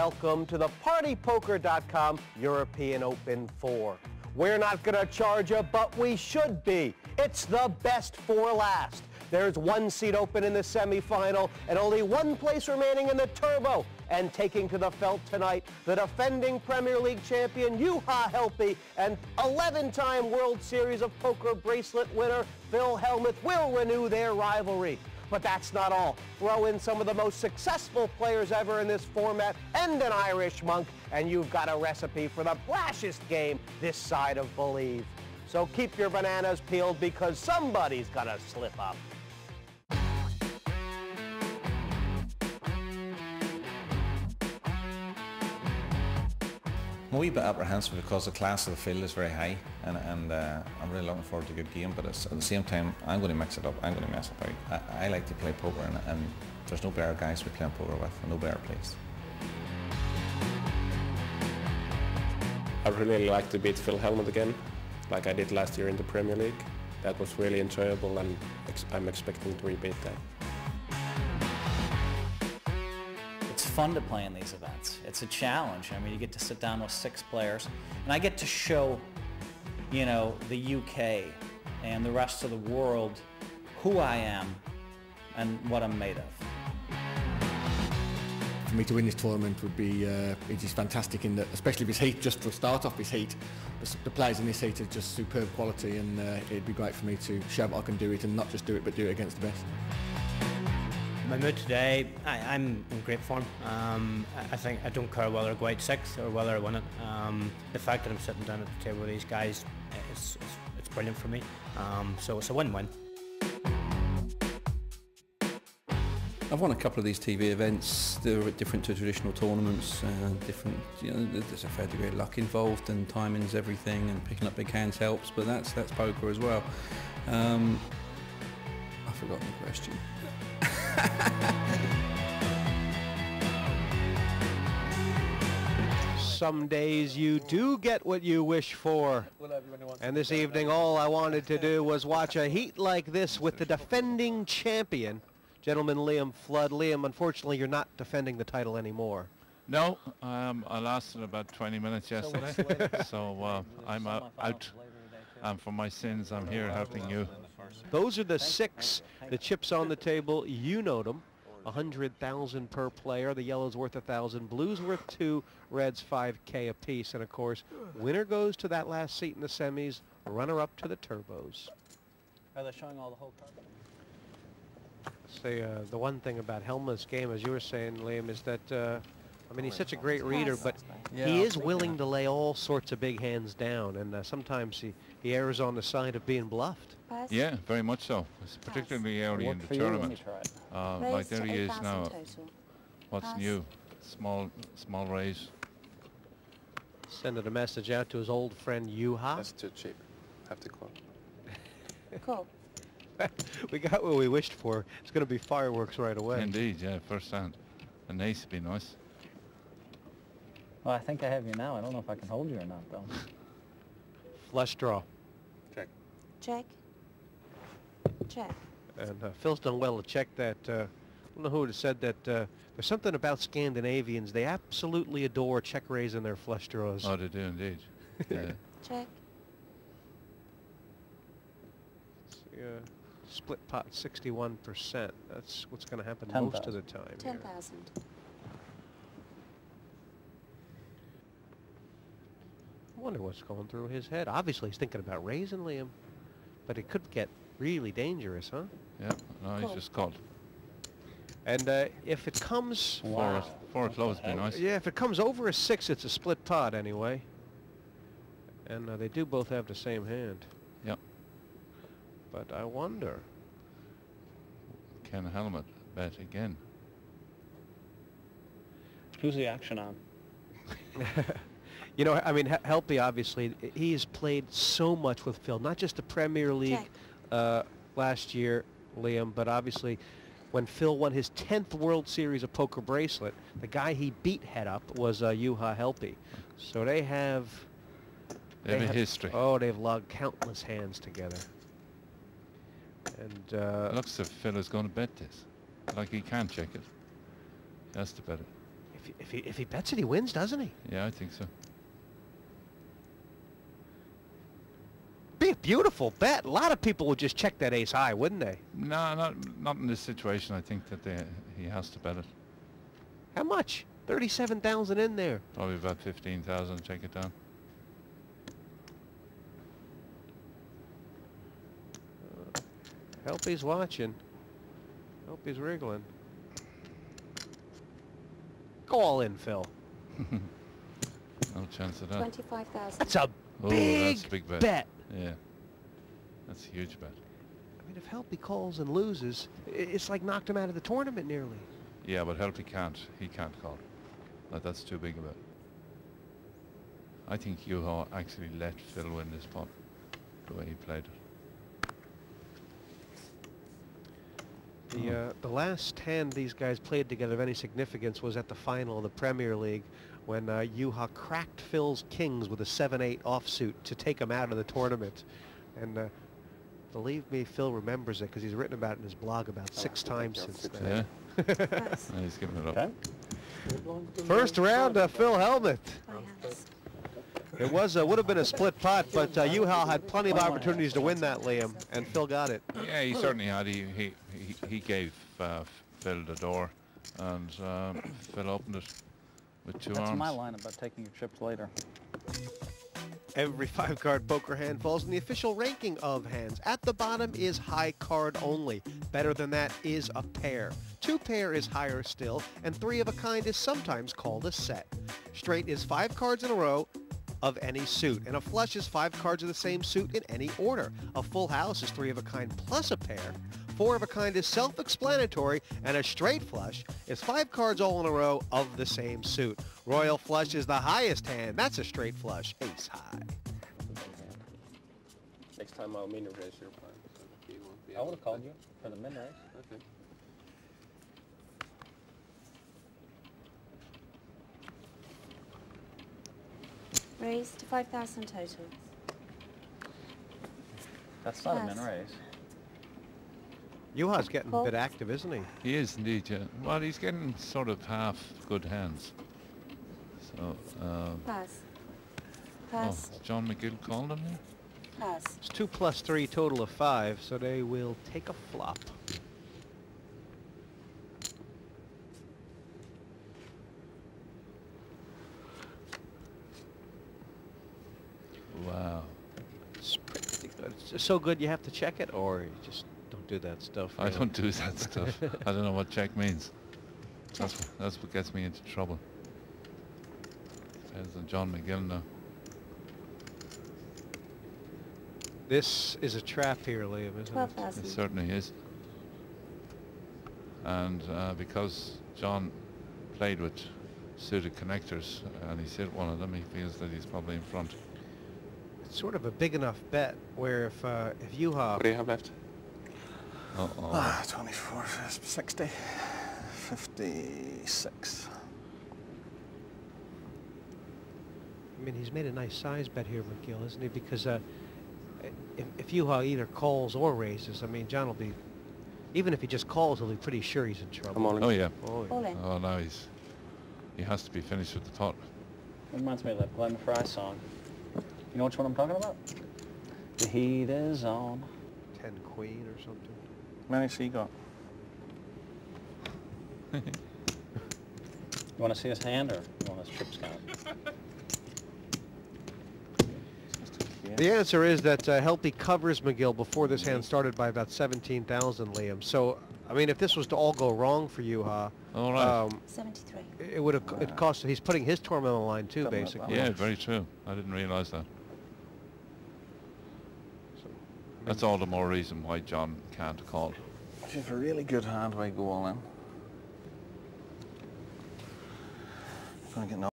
Welcome to the PartyPoker.com European Open 4. We're not going to charge you, but we should be. It's the best for last. There's one seat open in the semifinal and only one place remaining in the turbo. And taking to the felt tonight, the defending Premier League champion Juha Helppi and 11-time World Series of Poker bracelet winner Phil Hellmuth will renew their rivalry. But that's not all. Throw in some of the most successful players ever in this format and an Irish monk, and you've got a recipe for the brashest game this side of Believe. So keep your bananas peeled because somebody's gonna slip up. I'm a wee bit apprehensive because the class of the field is very high, and I'm really looking forward to a good game, but at the same time I'm going to mix it up, I'm going to mess it about. I like to play poker, and there's no better guys to be playing poker with, and no better place. I really like to beat Phil Hellmuth again, like I did last year in the Premier League. That was really enjoyable, and I'm expecting to repeat that. It's fun to play in these events. It's a challenge. I mean, you get to sit down with 6 players, and I get to show, you know, the UK and the rest of the world who I am and what I'm made of. For me to win this tournament would be it is fantastic, in that, especially this heat, just to start off this heat, the players in this heat are just superb quality, and it'd be great for me to show that I can do it, and not just do it, but do it against the best. My mood today, I'm in great form. I think I don't care whether I go out 6th or whether I win it. The fact that I'm sitting down at the table with these guys, it's brilliant for me. So it's a win-win. I've won a couple of these TV events. They're different to traditional tournaments. Different, you know, there's a fair degree of luck involved, and timing's everything, and picking up big hands helps. But that's poker as well. I've forgotten the question. Some days you do get what you wish for. And this evening all I wanted to do was watch a heat like this with the defending champion, gentleman Liam Flood. Liam, unfortunately you're not defending the title anymore. No, I lasted about 20 minutes yesterday, so I'm out. And for my sins, I'm here helping you. Those are the 6, the chips on the table. You know them. 100,000 per player. The yellow's worth 1,000. Blue's worth 2. Red's 5K apiece. And of course, winner goes to that last seat in the semis. Runner up to the turbos. Are they showing all the whole card? Say the one thing about Hellmuth's game, as you were saying, Liam, is that I mean, he's such a great reader, but he is willing to lay all sorts of big hands down, and sometimes he errs on the side of being bluffed. Yeah, very much so. It's particularly early in the tournament. Like there he is now. What's new? Small raise. Sending a message out to his old friend Juha. That's too cheap. Have to call. Cool. We got what we wished for. It's going to be fireworks right away. Indeed, yeah, first hand. An ace would be nice. Well, I think I have you now. I don't know if I can hold you or not, though. Flush draw. Check. Check. Check. And Phil's done well to check that. I don't know who would have said that. There's something about Scandinavians. They absolutely adore check raising their flush draws. Oh, they do indeed. Yeah. Check. Split pot 61%. That's what's going to happen 10, most of the time. 10,000. I wonder what's going through his head. Obviously, he's thinking about raising Liam, but it could get really dangerous, huh? Yeah, no, he's just called. And if it comes... Four close would be nice. Yeah, if it comes over a 6, it's a split pot anyway. And they do both have the same hand. Yep. But I wonder... Can Hellmuth bet again? Who's the action on? You know, I mean, Helppi, obviously, he has played so much with Phil, not just the Premier League last year, Liam, but obviously when Phil won his 10th World Series of Poker bracelet, the guy he beat head up was Juha Helppi. So they have... They have a history. Oh, they've logged countless hands together. And looks as if Phil is going to bet this. Like he can't check it. He has to bet it. If If he bets it, he wins, doesn't he? Yeah, I think so. Be a beautiful bet. A lot of people would just check that ace high, wouldn't they? No, not in this situation. I think that he has to bet it. How much? 37,000 in there. Probably about 15,000. Take it down. Helpy's watching. Helpy's wriggling. Go all in, Phil. No chance of that. 25,000. That's a Oh, big, that's a big bet. bet. Yeah, that's a huge bet. I mean, if Helpy calls and loses, it's like knocked him out of the tournament nearly. Yeah, but Helpy can't. He can't call. That's too big a bet. I think Juha actually let Phil win this pot the way he played it. The last hand these guys played together of any significance was at the final of the Premier League when Juha cracked Phil's kings with a 7-8 offsuit to take him out of the tournament. And believe me, Phil remembers it because he's written about it in his blog about 6 times since then. Yeah. Yeah, he's giving it up. Okay. First round, Phil Hellmuth. My hands. It would have been a split pot, but Juha had plenty of opportunities to win that, Liam, and Phil got it. Yeah, he certainly had. He gave Phil the door, and Phil opened it with 2 That's arms. my line about taking your chips later. Every 5-card poker hand falls in the official ranking of hands. At the bottom is high card only. Better than that is a pair. 2 pair is higher still, and 3 of a kind is sometimes called a set. Straight is 5 cards in a row of any suit, and a flush is 5 cards of the same suit in any order. A full house is 3 of a kind plus a pair. 4 of a kind is self-explanatory, and a straight flush is 5 cards all in a row of the same suit. Royal flush is the highest hand. That's a straight flush, ace high. Next time I'll min raise your plan. So he won't be I would able have to called play. you for the min raise. Okay. Raise to 5,000 total. That's not a min Pass. raise. Juha's getting a Call. bit active, isn't he? He is indeed, yeah. Well, he's getting sort of half good hands. So, Pass. oh, Pass. John McGill called him here? Pass. It's 2 plus 3, total of 5, so they will take a flop. Wow. It's pretty good. It's so good you have to check it, or you just don't do that stuff. I really? don't do that stuff. I don't know what check means. That's what gets me into trouble. Depends on John McGill now. This is a trap here, Liam, isn't it? 12,000. It certainly is. And because John played with suited connectors and he's hit one of them, he feels that he's probably in front. It's sort of a big enough bet where if Juha... What do you have left? Uh-oh. 24, 60, 56. I mean, he's made a nice size bet here, McGill, isn't he? Because if Juha either calls or raises, I mean, John will be... Even if he just calls, he'll be pretty sure he's in trouble. I'm all in. Oh, yeah. Oh, yeah. All in. Oh, now he has to be finished with the pot. It reminds me of that Glenn Fry song. You know which one I'm talking about? The heat is on. 10 queen or something. How many has he got? You want to see his hand or you want his chips count? The answer is that Helpy covers McGill before this hand started by about 17,000, Liam. So, I mean, if this was to all go wrong for Juha, All right. 73. it would have it cost. He's putting his tournament on the line too, Coming up, basically. Yeah, very true. I didn't realise that. That's all the more reason why John can't call. If you have a really good hand, why go all in? Gonna get